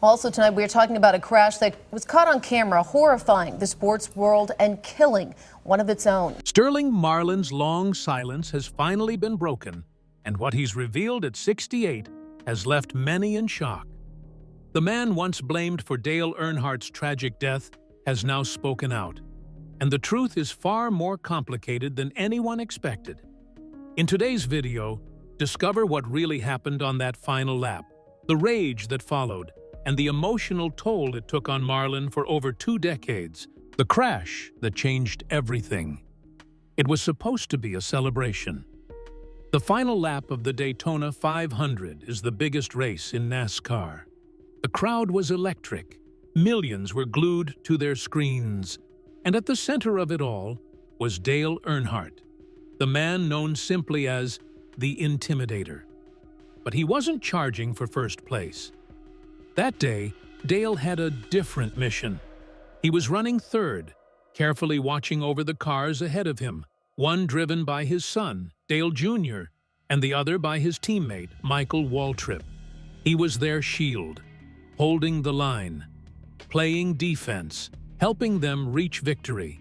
Also tonight, we're talking about a crash that was caught on camera, horrifying the sports world and killing one of its own. Sterling Marlin's long silence has finally been broken, and what he's revealed at 68 has left many in shock. The man once blamed for Dale Earnhardt's tragic death has now spoken out, and the truth is far more complicated than anyone expected. In today's video, discover what really happened on that final lap, the rage that followed, and the emotional toll it took on Marlin for over 2 decades, the crash that changed everything. It was supposed to be a celebration. The final lap of the Daytona 500 is the biggest race in NASCAR. The crowd was electric. Millions were glued to their screens. And at the center of it all was Dale Earnhardt, the man known simply as the Intimidator. But he wasn't charging for first place. That day, Dale had a different mission. He was running third, carefully watching over the cars ahead of him, one driven by his son, Dale Jr., and the other by his teammate, Michael Waltrip. He was their shield, holding the line, playing defense, helping them reach victory.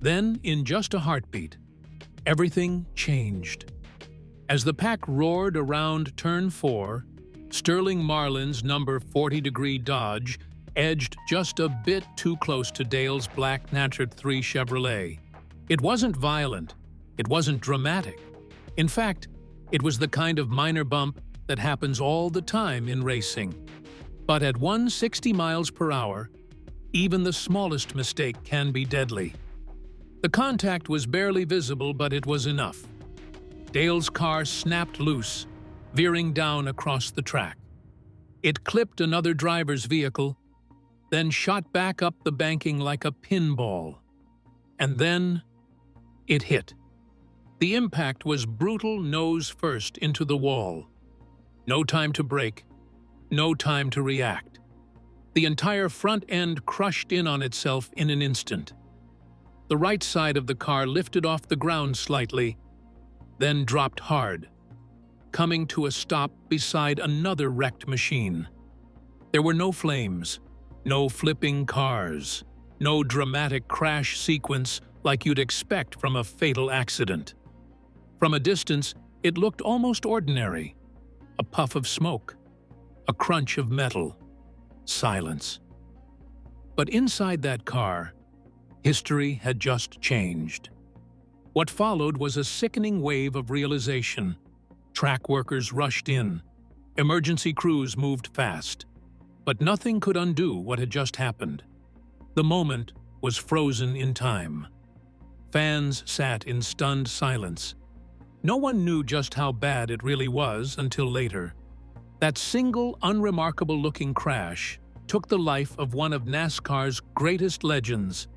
Then, in just a heartbeat, everything changed. As the pack roared around Turn 4, Sterling Marlin's number 40-degree Dodge edged just a bit too close to Dale's black Natured 3 Chevrolet. It wasn't violent. It wasn't dramatic. In fact, it was the kind of minor bump that happens all the time in racing. But at 160 miles per hour, even the smallest mistake can be deadly. The contact was barely visible, but it was enough. Dale's car snapped loose, veering down across the track. It clipped another driver's vehicle, then shot back up the banking like a pinball. And then it hit. The impact was brutal, nose first into the wall. No time to brake, no time to react. The entire front end crushed in on itself in an instant. The right side of the car lifted off the ground slightly, then dropped hard, coming to a stop beside another wrecked machine. There were no flames, no flipping cars, no dramatic crash sequence like you'd expect from a fatal accident. From a distance, it looked almost ordinary. A puff of smoke, a crunch of metal, silence. But inside that car, history had just changed. What followed was a sickening wave of realization. Track workers rushed in. Emergency crews moved fast. But nothing could undo what had just happened. The moment was frozen in time. Fans sat in stunned silence. No one knew just how bad it really was until later. That single, unremarkable-looking crash took the life of one of NASCAR's greatest legends,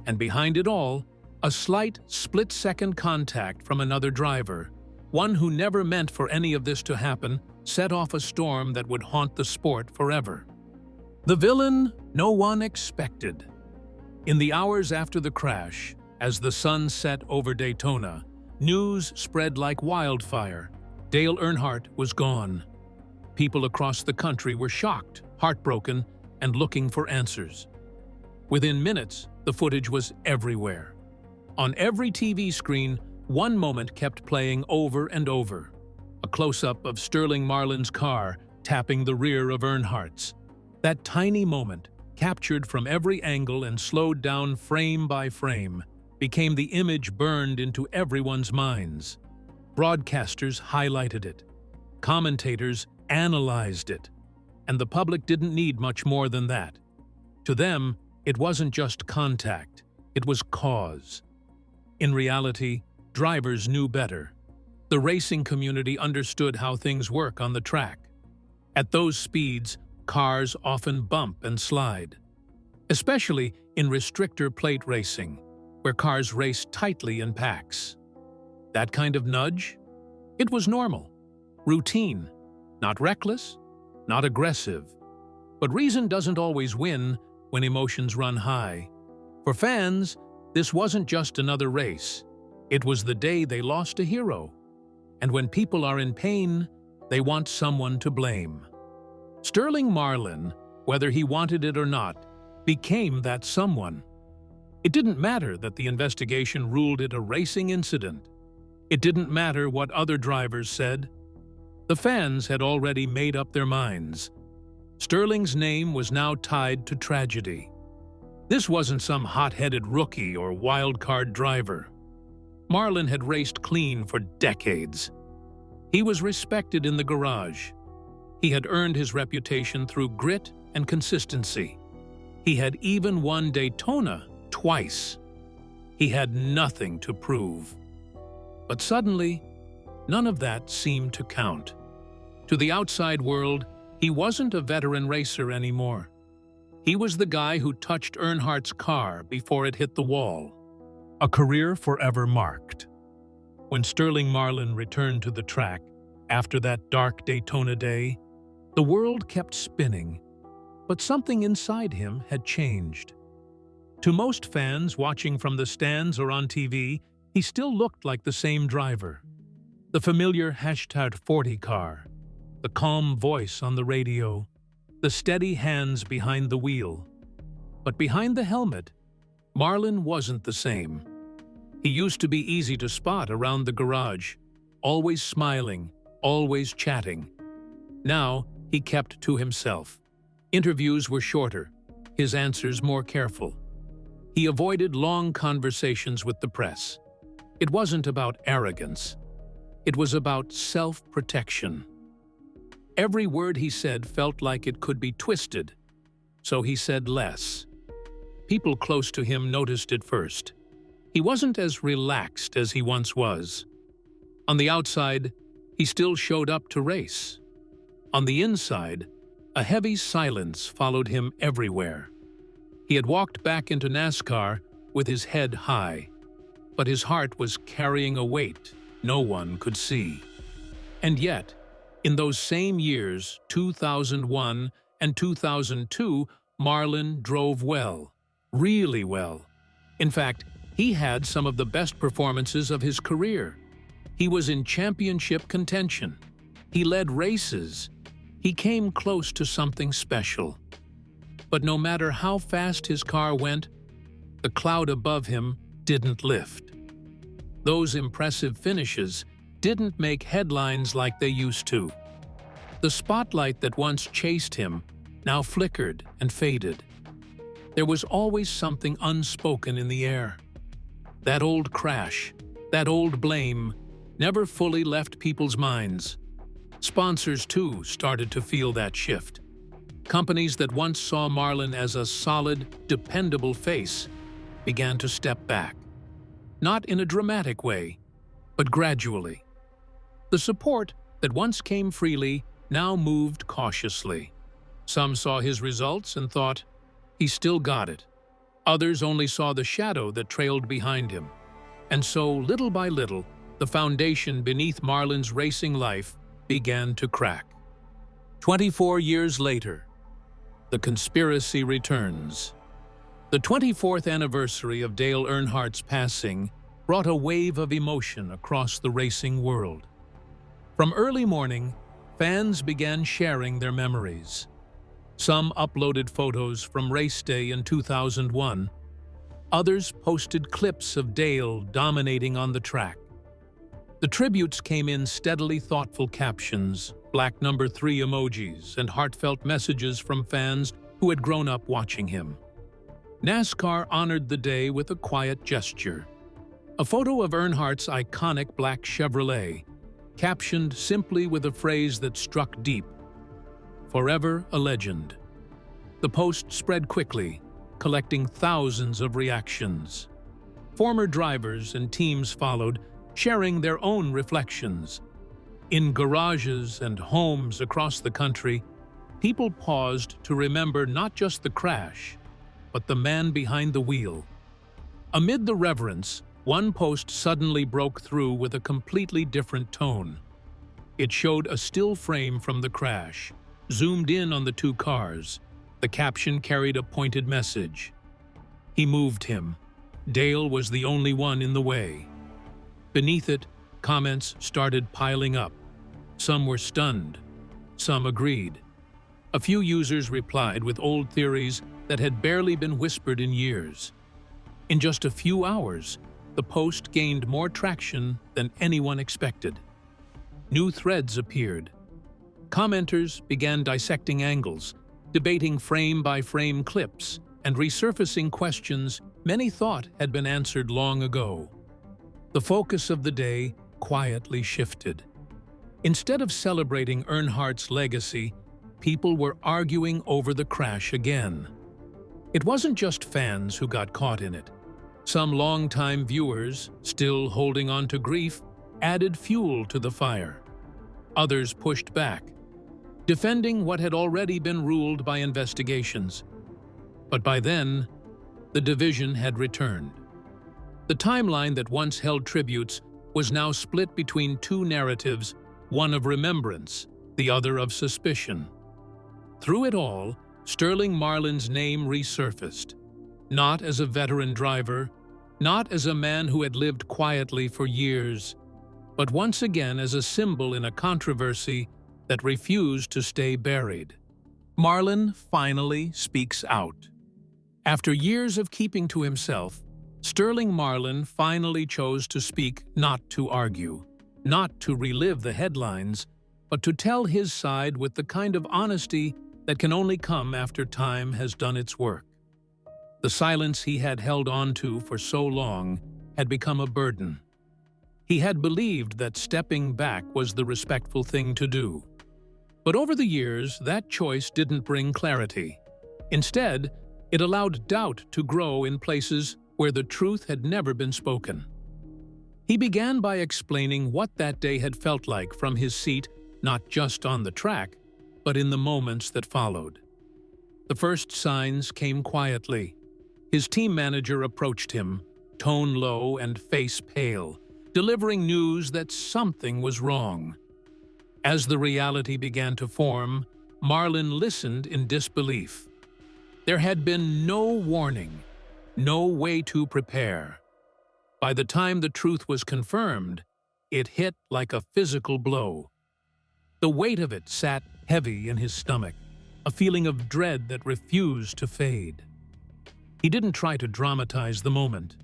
and behind it all, a slight, split-second contact from another driver, one who never meant for any of this to happen, set off a storm that would haunt the sport forever. The villain no one expected. In the hours after the crash, as the sun set over Daytona, news spread like wildfire. Dale Earnhardt was gone. People across the country were shocked, heartbroken, and looking for answers. Within minutes, the footage was everywhere. On every TV screen, one moment kept playing over and over. A close-up of Sterling Marlin's car tapping the rear of Earnhardt's. That tiny moment, captured from every angle and slowed down frame by frame, became the image burned into everyone's minds. Broadcasters highlighted it. Commentators analyzed it. And the public didn't need much more than that. To them, it wasn't just contact, it was cause. In reality, drivers knew better. The racing community understood how things work on the track. At those speeds, cars often bump and slide. Especially in restrictor plate racing, where cars race tightly in packs. That kind of nudge? It was normal, routine, not reckless, not aggressive. But reason doesn't always win when emotions run high. For fans, this wasn't just another race. It was the day they lost a hero. And when people are in pain, they want someone to blame. Sterling Marlin whether he wanted it or not, became that someone. It didn't matter that the investigation ruled it a racing incident. It didn't matter what other drivers said. The fans had already made up their minds. Sterling's name was now tied to tragedy. This wasn't some hot-headed rookie or wild-card driver. Marlin had raced clean for decades. He was respected in the garage. He had earned his reputation through grit and consistency. He had even won Daytona twice. He had nothing to prove. But suddenly, none of that seemed to count. To the outside world, he wasn't a veteran racer anymore. He was the guy who touched Earnhardt's car before it hit the wall. A career forever marked. When Sterling Marlin returned to the track after that dark Daytona day, the world kept spinning, but something inside him had changed. To most fans watching from the stands or on TV, he still looked like the same driver. The familiar #40 car, the calm voice on the radio, the steady hands behind the wheel. But behind the helmet, Marlin wasn't the same. He used to be easy to spot around the garage, always smiling, always chatting. Now, he kept to himself. Interviews were shorter, his answers more careful. He avoided long conversations with the press. It wasn't about arrogance. It was about self-protection. Every word he said felt like it could be twisted, so he said less. People close to him noticed it first. He wasn't as relaxed as he once was. On the outside, he still showed up to race. On the inside, a heavy silence followed him everywhere. He had walked back into NASCAR with his head high, but his heart was carrying a weight no one could see. And yet, in those same years, 2001 and 2002, Marlin drove well, really well. In fact, he had some of the best performances of his career. He was in championship contention. He led races. He came close to something special. But no matter how fast his car went, the cloud above him didn't lift. Those impressive finishes didn't make headlines like they used to. The spotlight that once chased him now flickered and faded. There was always something unspoken in the air. That old crash, that old blame, never fully left people's minds. Sponsors, too, started to feel that shift. Companies that once saw Marlin as a solid, dependable face began to step back. Not in a dramatic way, but gradually. The support that once came freely now moved cautiously. Some saw his results and thought, "He's still got it." Others only saw the shadow that trailed behind him. And so, little by little, the foundation beneath Marlin's racing life began to crack. 24 years later, the conspiracy returns. The 24th anniversary of Dale Earnhardt's passing brought a wave of emotion across the racing world. From early morning, fans began sharing their memories. Some uploaded photos from race day in 2001. Others posted clips of Dale dominating on the track. The tributes came in steadily thoughtful captions, black number 3 emojis, and heartfelt messages from fans who had grown up watching him. NASCAR honored the day with a quiet gesture. A photo of Earnhardt's iconic black Chevrolet, captioned simply with a phrase that struck deep: "Forever a legend." The post spread quickly, collecting thousands of reactions. Former drivers and teams followed, sharing their own reflections. In garages and homes across the country, people paused to remember not just the crash, but the man behind the wheel. Amid the reverence, one post suddenly broke through with a completely different tone. It showed a still frame from the crash, zoomed in on the two cars. The caption carried a pointed message. He moved him. Dale was the only one in the way. Beneath it, comments started piling up. Some were stunned. Some agreed. A few users replied with old theories that had barely been whispered in years. In just a few hours, the post gained more traction than anyone expected. New threads appeared. Commenters began dissecting angles, debating frame-by-frame clips, and resurfacing questions many thought had been answered long ago. The focus of the day quietly shifted. Instead of celebrating Earnhardt's legacy, people were arguing over the crash again. It wasn't just fans who got caught in it. Some longtime viewers, still holding on to grief, added fuel to the fire. Others pushed back, defending what had already been ruled by investigations. But by then, the division had returned. The timeline that once held tributes was now split between two narratives, one of remembrance, the other of suspicion. Through it all, Sterling Marlin's name resurfaced, not as a veteran driver, not as a man who had lived quietly for years, but once again as a symbol in a controversy that refused to stay buried. Marlin finally speaks out. After years of keeping to himself, Sterling Marlin finally chose to speak, not to argue, not to relive the headlines, but to tell his side with the kind of honesty that can only come after time has done its work. The silence he had held on to for so long had become a burden. He had believed that stepping back was the respectful thing to do. But over the years, that choice didn't bring clarity. Instead, it allowed doubt to grow in places where the truth had never been spoken. He began by explaining what that day had felt like from his seat, not just on the track, but in the moments that followed. The first signs came quietly. His team manager approached him, tone low and face pale, delivering news that something was wrong. As the reality began to form, Marlin listened in disbelief. There had been no warning, no way to prepare. By the time the truth was confirmed, it hit like a physical blow. The weight of it sat heavy in his stomach, a feeling of dread that refused to fade. He didn't try to dramatize the moment.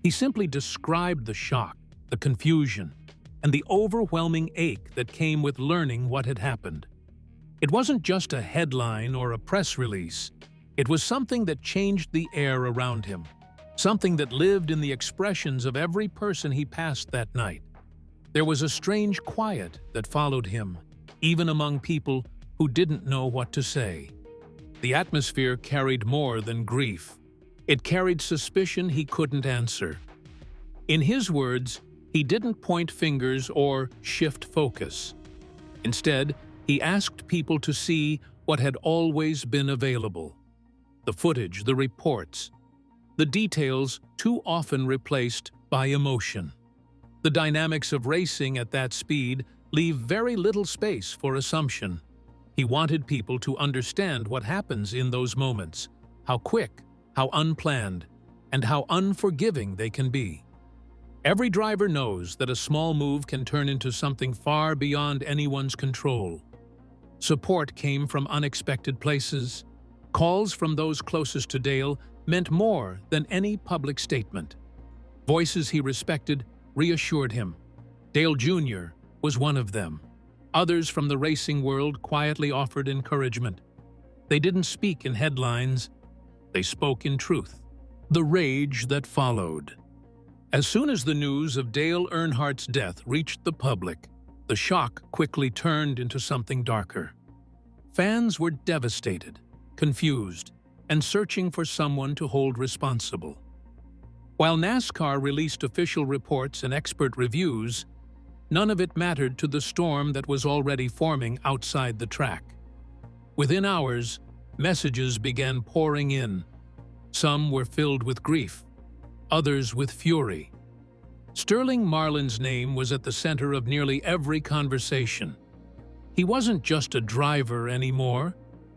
He simply described the shock, the confusion, and the overwhelming ache that came with learning what had happened. It wasn't just a headline or a press release. It was something that changed the air around him, something that lived in the expressions of every person he passed that night. There was a strange quiet that followed him, even among people who didn't know what to say. The atmosphere carried more than grief. It carried suspicion he couldn't answer. In his words, he didn't point fingers or shift focus. Instead, he asked people to see what had always been available. The footage, the reports, the details too often replaced by emotion. The dynamics of racing at that speed leave very little space for assumption. He wanted people to understand what happens in those moments, how quick, how unplanned, and how unforgiving they can be. Every driver knows that a small move can turn into something far beyond anyone's control. Support came from unexpected places. Calls from those closest to Dale meant more than any public statement. Voices he respected reassured him. Dale Jr. was one of them. Others from the racing world quietly offered encouragement. They didn't speak in headlines. They spoke in truth. The rage that followed. As soon as the news of Dale Earnhardt's death reached the public, the shock quickly turned into something darker. Fans were devastated, confused, and searching for someone to hold responsible. While NASCAR released official reports and expert reviews, none of it mattered to the storm that was already forming outside the track. Within hours, messages began pouring in. Some were filled with grief, others with fury. Sterling Marlin's name was at the center of nearly every conversation. He wasn't just a driver anymore.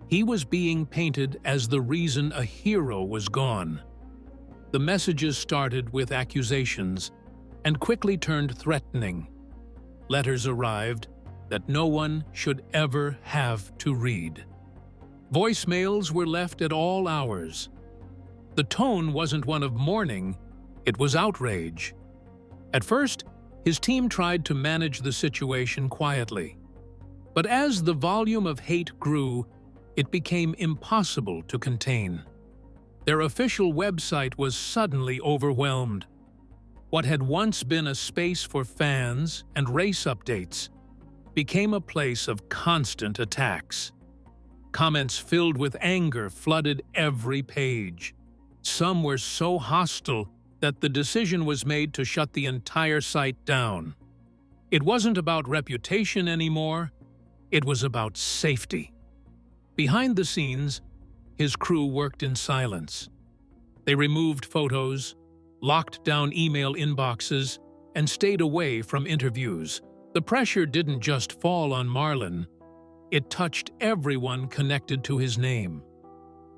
He was being painted as the reason a hero was gone. The messages started with accusations and quickly turned threatening. Letters arrived that no one should ever have to read. Voicemails were left at all hours. The tone wasn't one of mourning, it was outrage. At first, his team tried to manage the situation quietly. But as the volume of hate grew, it became impossible to contain. Their official website was suddenly overwhelmed. What had once been a space for fans and race updates became a place of constant attacks. Comments filled with anger flooded every page. Some were so hostile that the decision was made to shut the entire site down. It wasn't about reputation anymore, it was about safety. Behind the scenes, his crew worked in silence. They removed photos, locked down email inboxes, and stayed away from interviews. The pressure didn't just fall on Marlin, it touched everyone connected to his name.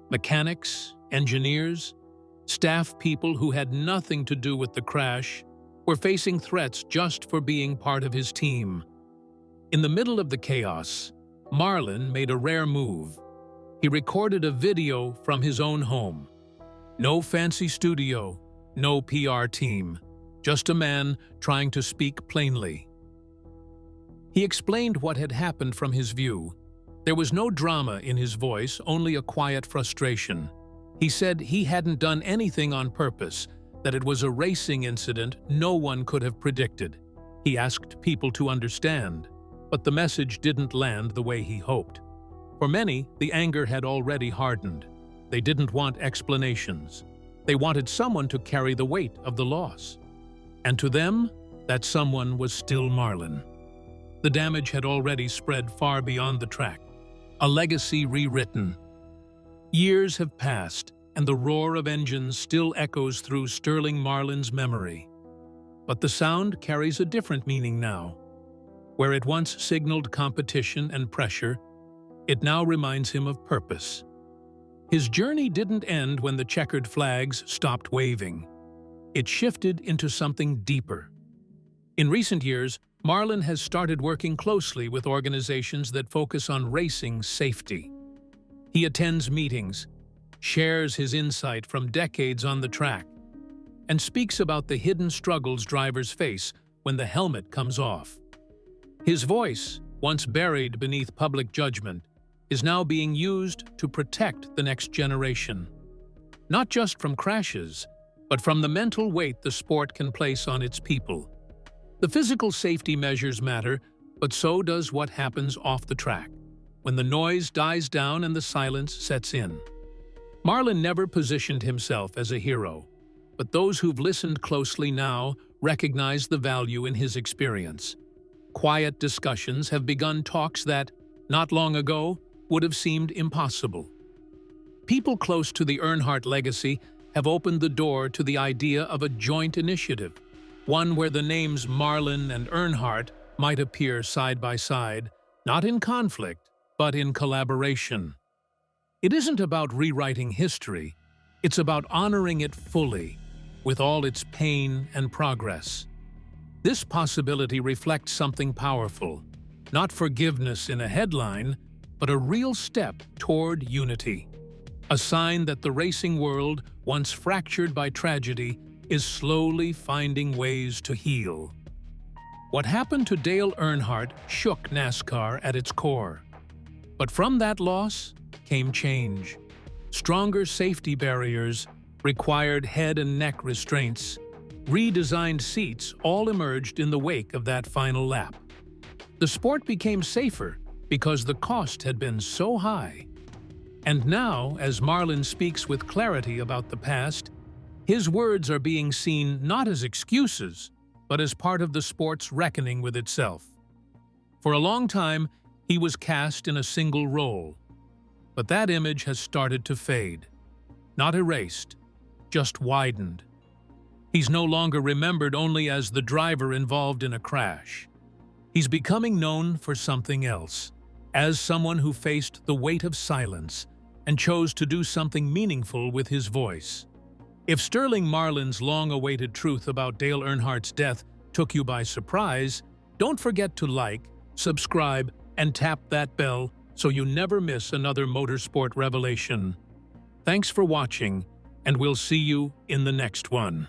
Mechanics, engineers, staff people who had nothing to do with the crash were facing threats just for being part of his team. In the middle of the chaos, Marlin made a rare move. He recorded a video from his own home. No fancy studio, no PR team, just a man trying to speak plainly. He explained what had happened from his view. There was no drama in his voice, only a quiet frustration. He said he hadn't done anything on purpose, that it was a racing incident no one could have predicted. He asked people to understand, but the message didn't land the way he hoped. For many, the anger had already hardened. They didn't want explanations. They wanted someone to carry the weight of the loss. And to them, that someone was still Marlin. The damage had already spread far beyond the track. A legacy rewritten. Years have passed, and the roar of engines still echoes through Sterling Marlin's memory. But the sound carries a different meaning now. Where it once signaled competition and pressure, it now reminds him of purpose. His journey didn't end when the checkered flags stopped waving. It shifted into something deeper. In recent years, Marlin has started working closely with organizations that focus on racing safety. He attends meetings, shares his insight from decades on the track, and speaks about the hidden struggles drivers face when the helmet comes off. His voice, once buried beneath public judgment, is now being used to protect the next generation. Not just from crashes, but from the mental weight the sport can place on its people. The physical safety measures matter, but so does what happens off the track, when the noise dies down and the silence sets in. Marlin never positioned himself as a hero, but those who've listened closely now recognize the value in his experience. Quiet discussions have begun talks that, not long ago, would have seemed impossible. People close to the Earnhardt legacy have opened the door to the idea of a joint initiative, one where the names Marlin and Earnhardt might appear side by side, not in conflict, but in collaboration. It isn't about rewriting history, it's about honoring it fully, with all its pain and progress. This possibility reflects something powerful, not forgiveness in a headline, but a real step toward unity. A sign that the racing world, once fractured by tragedy, is slowly finding ways to heal. What happened to Dale Earnhardt shook NASCAR at its core. But from that loss came change. Stronger safety barriers, required head and neck restraints, redesigned seats all emerged in the wake of that final lap. The sport became safer because the cost had been so high. And now, as Marlin speaks with clarity about the past, his words are being seen not as excuses, but as part of the sport's reckoning with itself. For a long time, he was cast in a single role. But that image has started to fade. Not erased, just widened. He's no longer remembered only as the driver involved in a crash. He's becoming known for something else, as someone who faced the weight of silence and chose to do something meaningful with his voice. If Sterling Marlin's long-awaited truth about Dale Earnhardt's death took you by surprise, don't forget to like, subscribe, and tap that bell so you never miss another motorsport revelation. Thanks for watching, and we'll see you in the next one.